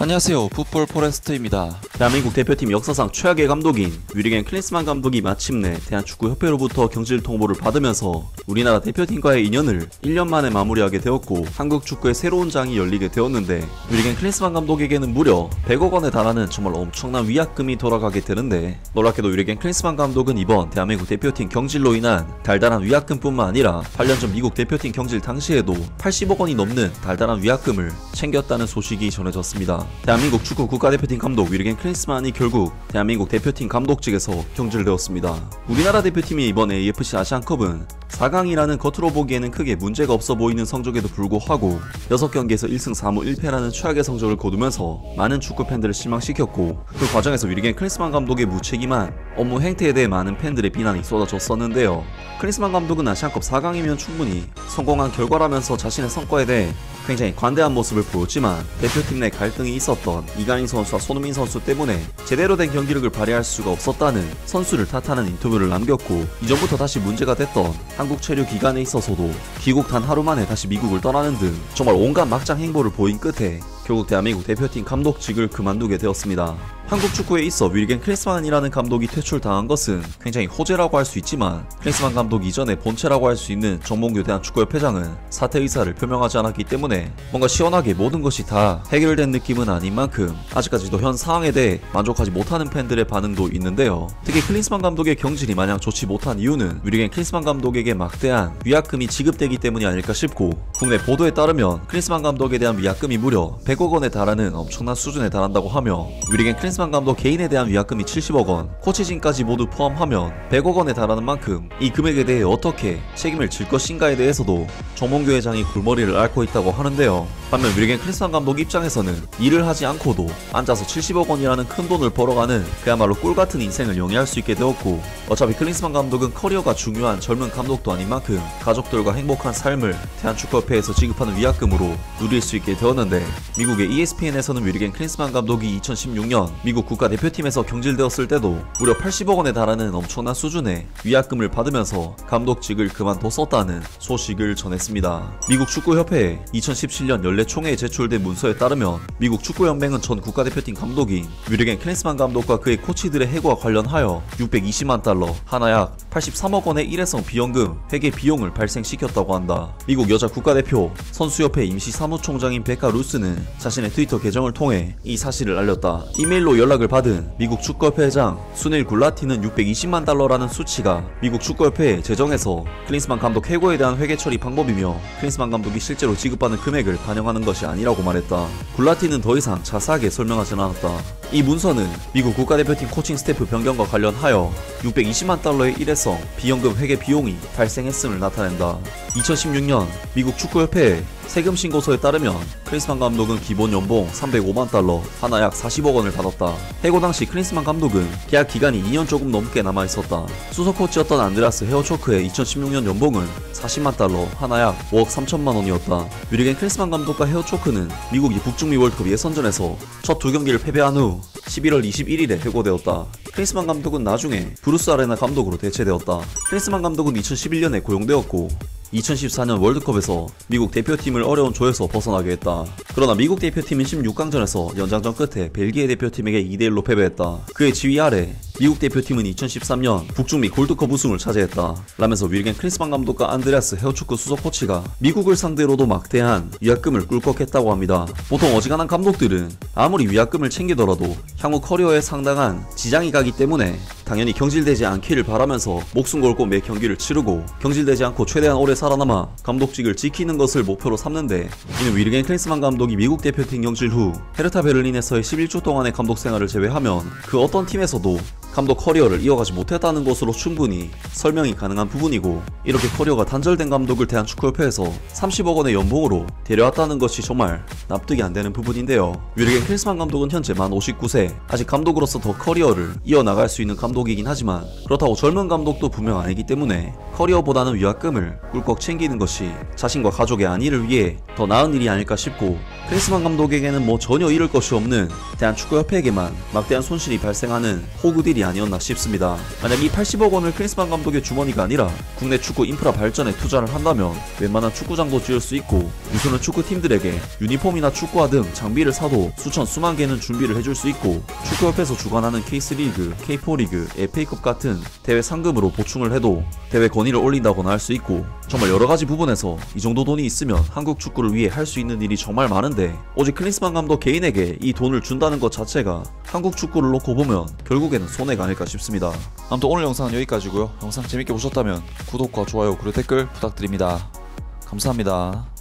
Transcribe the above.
안녕하세요, 풋볼 포레스트입니다. 대한민국 대표팀 역사상 최악의 감독인 위리겐 클린스만 감독이 마침내 대한축구협회로부터 경질 통보를 받으면서 우리나라 대표팀과의 인연을 1년 만에 마무리하게 되었고, 한국 축구의 새로운 장이 열리게 되었는데, 위리겐 클린스만 감독에게는 무려 100억 원에 달하는 정말 엄청난 위약금이 돌아가게 되는데, 놀랍게도 위리겐 클린스만 감독은 이번 대한민국 대표팀 경질로 인한 달달한 위약금뿐만 아니라 8년 전 미국 대표팀 경질 당시에도 80억 원이 넘는 달달한 위약금을 챙겼다는 소식이 전해졌습니다. 대한민국 축구 국가대표팀 감독 위리겐 클린스만이 결국 대한민국 대표팀 감독직에서 경질되었습니다. 우리나라 대표팀이 이번 AFC 아시안컵은 4강이라는 겉으로 보기에는 크게 문제가 없어 보이는 성적에도 불구하고 6경기에서 1승 4무 1패라는 최악의 성적을 거두면서 많은 축구 팬들을 실망시켰고, 그 과정에서 위리겐 클린스만 감독의 무책임한 업무 행태에 대해 많은 팬들의 비난이 쏟아졌었는데요. 클린스만 감독은 아시안컵 4강이면 충분히 성공한 결과라면서 자신의 성과에 대해 굉장히 관대한 모습을 보였지만, 대표팀 내 갈등이 있었던 이강인 선수와 손흥민 선수 때문에 제대로 된 경기력을 발휘할 수가 없었다는 선수를 탓하는 인터뷰를 남겼고, 이전부터 다시 문제가 됐던 한국 체류 기간에 있어서도 귀국 단 하루 만에 다시 미국을 떠나는 등 정말 온갖 막장 행보를 보인 끝에 결국 대한민국 대표팀 감독직을 그만두게 되었습니다. 한국 축구에 있어 위리겐 클린스만이라는 감독이 퇴출당한 것은 굉장히 호재라고 할 수 있지만, 클린스만 감독 이전에 본체라고 할 수 있는 정몽규 대한축구협회장은 사퇴 의사를 표명하지 않았기 때문에 뭔가 시원하게 모든 것이 다 해결된 느낌은 아닌 만큼 아직까지도 현 상황에 대해 만족하지 못하는 팬들의 반응도 있는데요. 특히 클린스만 감독의 경질이 마냥 좋지 못한 이유는 위리겐 클린스만 감독에게 막대한 위약금이 지급되기 때문이 아닐까 싶고, 국내 보도에 따르면 클린스만 감독에 대한 위약금이 무려 100억 원에 달하는 엄청난 수준에 달한다고 하며, 위리겐 클린스만 감독 개인에 대한 위약금이 70억 원, 코치진까지 모두 포함하면 100억 원에 달하는 만큼 이 금액에 대해 어떻게 책임을 질 것인가에 대해서도 정몽규 회장이 골머리를 앓고 있다고 하는데요. 반면 위리겐 클린스만 감독 입장에서는 일을 하지 않고도 앉아서 70억 원이라는 큰 돈을 벌어가는 그야말로 꿀같은 인생을 영위할 수 있게 되었고, 어차피 클린스만 감독은 커리어가 중요한 젊은 감독도 아닌 만큼 가족들과 행복한 삶을 대한축구협회에서 지급하는 위약금으로 누릴 수 있게 되었는데, 미국의 ESPN에서는 위리겐 클린스만 감독이 2016년 미국 국가대표팀에서 경질되었을 때도 무려 80억 원에 달하는 엄청난 수준의 위약금을 받으면서 감독직을 그만뒀었다는 소식을 전했습니다. 미국 축구협회에 2017년 연례 총회에 제출된 문서에 따르면, 미국 축구연맹은 전 국가대표팀 감독인 위리겐 클린스만 감독과 그의 코치들의 해고와 관련하여 620만 달러, 하나 약 83억 원의 일회성 비연금 회계 비용을 발생시켰다고 한다. 미국 여자 국가대표 선수협회 임시 사무총장인 베카 루스는 자신의 트위터 계정을 통해 이 사실을 알렸다. 이메일로 연락을 받은 미국 축구협회 회장 수닐 굴라티는 620만 달러라는 수치가 미국 축구협회의 재정에서 클린스만 감독 해고에 대한 회계 처리 방법이며, 클린스만 감독이 실제로 지급받는 금액을 반영하는 것이 아니라고 말했다. 굴라티는 더 이상 자세하게 설명하진 않았다. 이 문서는 미국 국가대표팀 코칭 스태프 변경과 관련하여 620만 달러의 일회성 비연금 회계 비용이 발생했음을 나타낸다. 2016년 미국 축구협회의 세금 신고서에 따르면 클린스만 감독은 기본 연봉 305만 달러, 하나 약 40억 원을 받았다. 해고 당시 클린스만 감독은 계약 기간이 2년 조금 넘게 남아있었다. 수석 코치였던 안드레아스 헤어초크의 2016년 연봉은 40만 달러, 하나 약 5억 3천만 원이었다. 위리겐 클린스만 감독과 헤어초크는 미국이 북중미 월드컵 예선전에서 첫 두 경기를 패배한 후 11월 21일에 해고되었다. 클린스만 감독은 나중에 브루스 아레나 감독으로 대체되었다. 클린스만 감독은 2011년에 고용되었고, 2014년 월드컵에서 미국 대표팀을 어려운 조에서 벗어나게 했다. 그러나 미국 대표팀인 16강전에서 연장전 끝에 벨기에 대표팀에게 2대1로 패배했다. 그의 지휘 아래 미국 대표팀은 2013년 북중미 골드컵 우승을 차지했다. 라면서 위리겐 클린스만 감독과 안드레아스 헤어초크 수석 코치가 미국을 상대로도 막대한 위약금을 꿀꺽했다고 합니다. 보통 어지간한 감독들은 아무리 위약금을 챙기더라도 향후 커리어에 상당한 지장이 가기 때문에 당연히 경질되지 않기를 바라면서 목숨 걸고 매 경기를 치르고, 경질되지 않고 최대한 오래 살아남아 감독직을 지키는 것을 목표로 삼는데, 이는 위리겐 클린스만 감독이 미국 대표팀 경질 후 헤르타 베를린에서의 11주 동안의 감독 생활을 제외하면 그 어떤 팀에서도 감독 커리어를 이어가지 못했다는 것으로 충분히 설명이 가능한 부분이고, 이렇게 커리어가 단절된 감독을 대한축구협회에서 30억 원의 연봉으로 데려왔다는 것이 정말 납득이 안 되는 부분인데요. 위리겐 클린스만 감독은 현재 만 59세, 아직 감독으로서 더 커리어를 이어나갈 수 있는 감독이긴 하지만, 그렇다고 젊은 감독도 분명 아니기 때문에 커리어보다는 위약금을 꿀꺽 챙기는 것이 자신과 가족의 안위를 위해 더 나은 일이 아닐까 싶고, 클린스만 감독에게는 뭐 전혀 잃을 것이 없는 대한축구협회에게만 막대한 손실이 발생하는 호구딜이 아니었나 싶습니다. 만약 이 80억 원을 클린스만 감독의 주머니가 아니라 국내 축구 인프라 발전에 투자를 한다면 웬만한 축구장도 지을 수 있고 유소년 축구팀들에게 유니폼이나 축구화 등 장비를 사도 수만 개는 준비를 해줄 수 있고 축구협회에서 주관하는 K3리그, K4리그, FA컵 같은 대회 상금으로 보충을 해도 대회 권위를 올린다거나 할 수 있고 정말 여러가지 부분에서 이 정도 돈이 있으면 한국 축구를 위해 할 수 있는 일이 정말 많은데 오직 클린스만 감독 개인에게 이 돈을 준다는 것 자체가 한국 축구를 놓고 보면 결국에는 손해가 아닐까 싶습니다. 아무튼 오늘 영상은 여기까지고요. 영상 재밌게 보셨다면 구독과 좋아요 그리고 댓글 부탁드립니다. 감사합니다.